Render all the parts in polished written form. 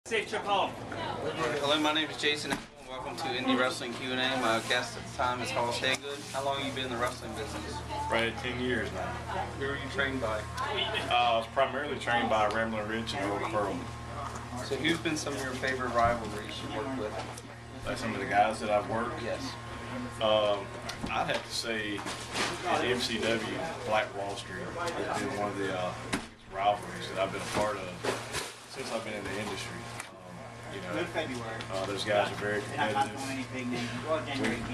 Hello, my name is Jason. Welcome to Indie Wrestling Q&A. My guest at the time is Hagood. How long have you been in the wrestling business? Right at 10 years now. Who are you trained by? I was primarily trained by Ramblin' Rich and Old Pearl. So who's been some of your favorite rivalries you worked with? Like some of the guys that I've worked? Yes. I'd have to say at MCW, Black Wall Street has been one of the rivalries that I've been a part of since I've been in the industry. Those guys are very competitive.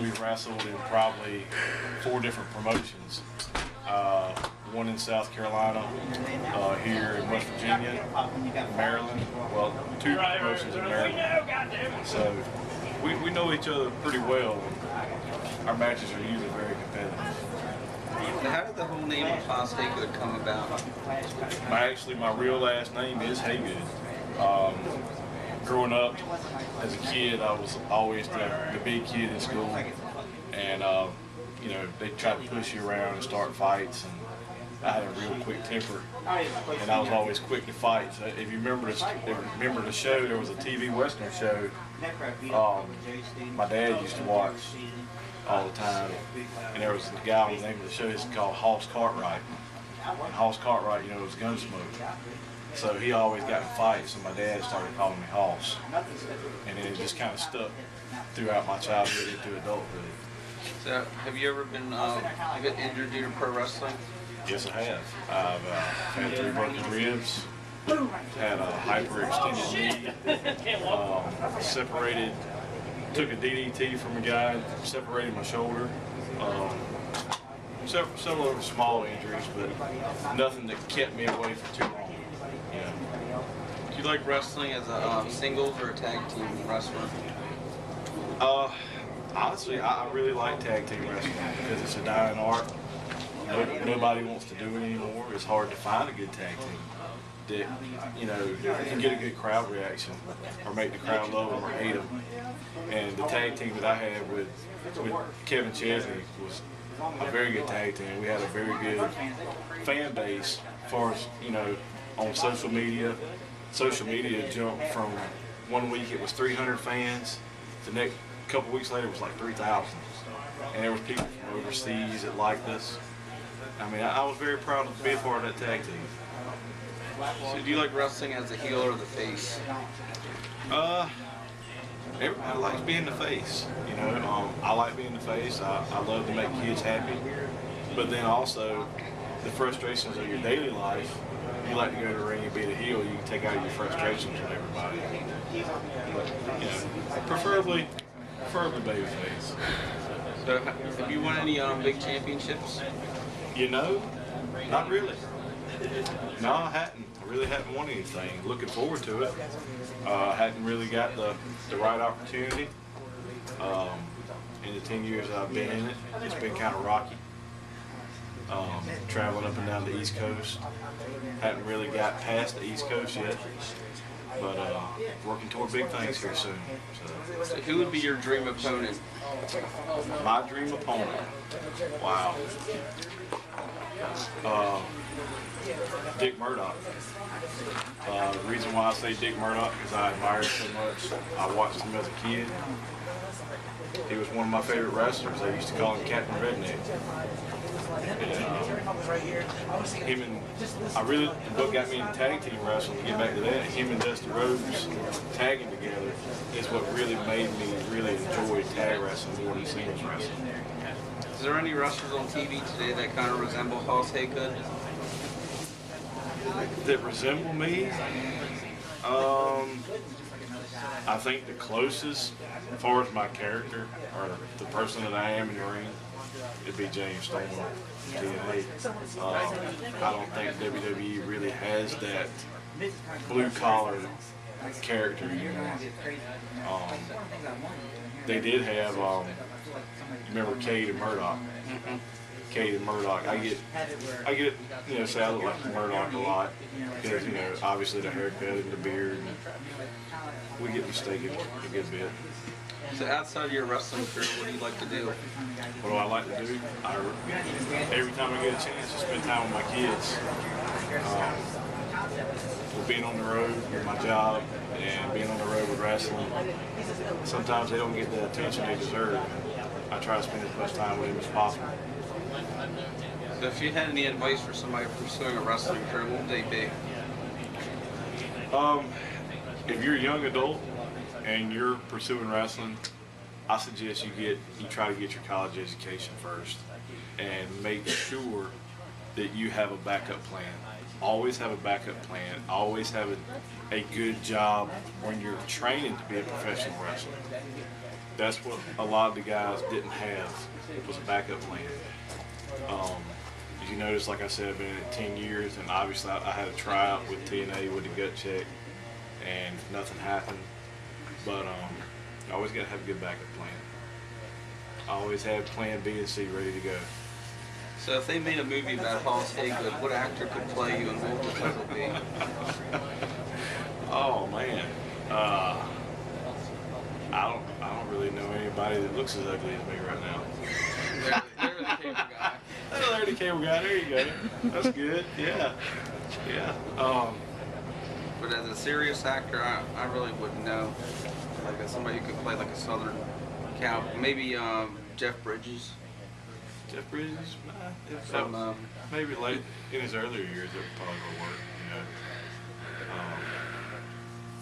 We've wrestled in probably 4 different promotions. One in South Carolina, here in West Virginia, Maryland. Well, 2 promotions in Maryland. So we know each other pretty well. Our matches are usually very competitive. Now, how did the whole name of Hagood come about? Actually, my real last name is Hagood. Growing up as a kid, I was always the big kid in school, and they tried to push you around and start fights, and I had a real quick temper, and I was always quick to fight. So if you remember the show, there was a TV Western show my dad used to watch all the time, and there was a guy, the name of the show is called Hoss Cartwright. And Hoss Cartwright, was Gunsmoke. So he always got in fights, and my dad started calling me Hoss. And then it just kind of stuck throughout my childhood into adulthood. So have you ever been injured due to pro wrestling? Yes, I have. I've had 3 broken ribs, had a hyperextended knee, took a DDT from a guy, separated my shoulder. Several small injuries, but nothing that kept me away for too long. Do you like wrestling as a singles or a tag team wrestler? Honestly, I really like tag team wrestling because it's a dying art. Nobody wants to do it anymore. It's hard to find a good tag team that can get a good crowd reaction or make the crowd love them or hate them. And the tag team that I had with Kevin Chesney was a very good tag team. We had a very good fan base as far as, on social media. Social media jumped from one week it was 300 fans, the next couple weeks later it was like 3,000. And there was people from overseas that liked us. I mean, I was very proud to be a part of that tag team. So do you like wrestling as a heel or the face? Everybody likes being the face, I like being the face. I love to make kids happy, but then also the frustrations of your daily life, you like to go to the ring and be the heel, you can take out your frustrations with everybody. But, preferably babyface. So have you won any big championships? Not really. No, I hadn't. I really hadn't won anything. Looking forward to it. Hadn't really got the right opportunity. In the 10 years I've been in it, it's been kind of rocky. Traveling up and down the East Coast. Hadn't really got past the East Coast yet. But working toward big things here soon. So who would be your dream opponent? My dream opponent? Wow. Dick Murdoch. The reason why I say Dick Murdoch is I admire him so much. I watched him as a kid. He was one of my favorite wrestlers. They used to call him Captain Redneck. What got me into tag team wrestling, to get back to that, him and Dusty Rhodes tagging together is what really made me really enjoy tag wrestling more than singles wrestling. Is there any wrestlers on TV today that kind of resemble Hagood? That resemble me? I think the closest, as far as my character, or the person that I am in the ring, it'd be James Storm, TNA. I don't think WWE really has that blue-collar character anymore. They did have, remember Cade and Murdoch? Cade and Murdoch. I get, say I look like Murdoch a lot because, obviously the haircut and the beard. And we get mistaken a good bit. So outside of your wrestling career, what do you like to do? What do I like to do? Every time I get a chance to spend time with my kids. Being on the road with my job and being wrestling. Sometimes they don't get the attention they deserve. I try to spend as much time with them as possible. So if you had any advice for somebody pursuing a wrestling career, what would they be? If you're a young adult and you're pursuing wrestling, I suggest you try to get your college education first and make sure that you have a backup plan. Always have a backup plan. Always have a good job when you're training to be a professional wrestler. That's what a lot of the guys didn't have, was a backup plan. As you notice, like I said, I've been in it 10 years, and obviously I had a tryout with TNA with a gut check, and nothing happened. But you always got to have a good backup plan. I always have plan B and C ready to go. So if they made a movie about Hollis Hagood, what actor could play you and what would the title be? Oh man, I don't really know anybody that looks as ugly as me right now. Larry the Cable Guy. Oh, Larry the Cable Guy. There you go. That's good. Yeah, yeah. But as a serious actor, I really wouldn't know. Like somebody who could play like a Southern cow, maybe Jeff Bridges. Jeff Bridges, From, maybe late in his earlier years, it would probably would work. You know.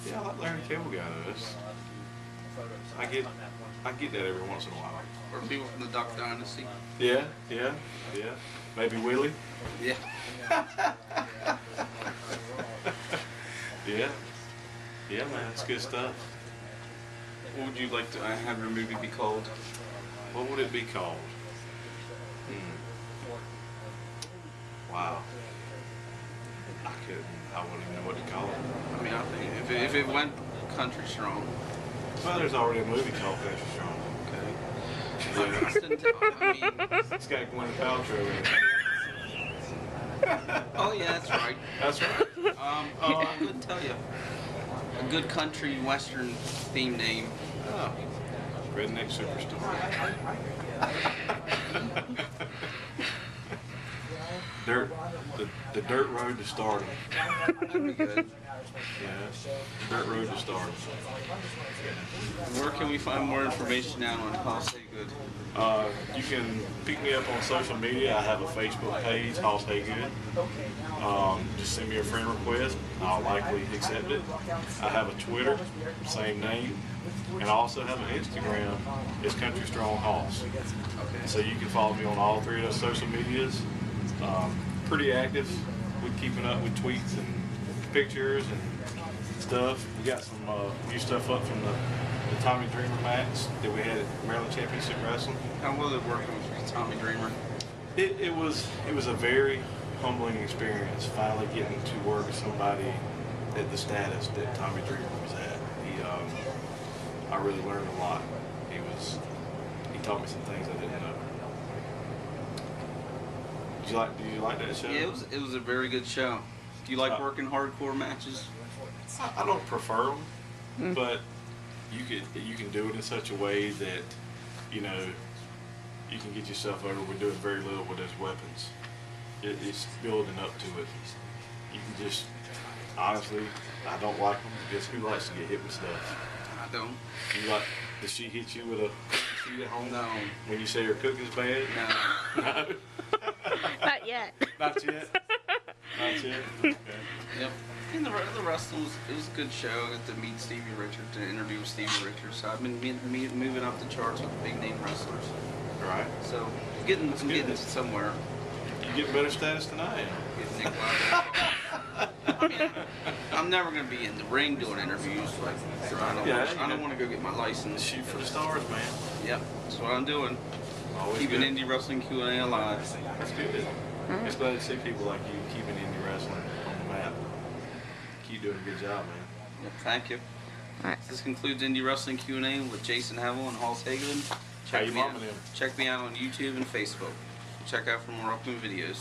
Yeah, I like Larry the Cable Guy though. I get that every once in a while. Or people from the Duck Dynasty. Yeah. Maybe Willie. Yeah. Yeah, man, it's good stuff. What would you like to have your movie be called? What would it be called? Wow. I wouldn't even know what to call it. I mean, I think if it went Country Strong. Well, there's already a movie called Country Strong. Okay. It's got Gwyneth Paltrow in it. Oh yeah, that's right. That's right. I couldn't tell you. A good country western theme name. Oh. Redneck Superstar. The Dirt Road to Stardom. That'd be good. Yeah, Dirt Road to Stardom. Where can we find more information out on Hollis Hagood? You can pick me up on social media. I have a Facebook page, Hollis Hagood. Just send me a friend request. I'll likely accept it. I have a Twitter, same name. And I also have an Instagram. It's Country Strong Hollis. Okay. So you can follow me on all three of those social medias. Pretty active with keeping up with tweets and pictures and stuff. We got some new stuff up from the Tommy Dreamer match that we had at Maryland Championship Wrestling. How was it working with Tommy Dreamer? It was a very humbling experience finally getting to work with somebody at the status that Tommy Dreamer was at. I really learned a lot. He taught me some things I didn't know. Did you like that show? Yeah, it was a very good show. Do you like working hardcore matches? I don't prefer them, but you can do it in such a way that you can get yourself over with doing very little with those weapons. It's building up to it. You can just honestly, I don't like them. Guess who likes to get hit with stuff? I don't. Does she hit you with a sheet at home? No. When you say her cooking's bad? No. No. Not yet. Not yet. Not yet. Okay. Yep. And the wrestling it was a good show. I got to meet Stevie Richards, to interview with Stevie Richards. So I've been moving up the charts with big name wrestlers. Right. So I'm getting somewhere. You getting better status than I am. Getting Nick Wilder. I mean, I'm never gonna be in the ring doing interviews. Like I don't want to go get my license. Shoot for the stars, man. Yep. That's what I'm doing. Always Keeping good. indie wrestling Q&A alive. That's good. It's glad to see people like you keeping indie wrestling on the map. Keep doing a good job, man. Yep, thank you. All right. This concludes Indie Wrestling Q&A with Jason Havel and Hollis Hagood. How you mama them? Check me out on YouTube and Facebook. Check out for more upcoming videos.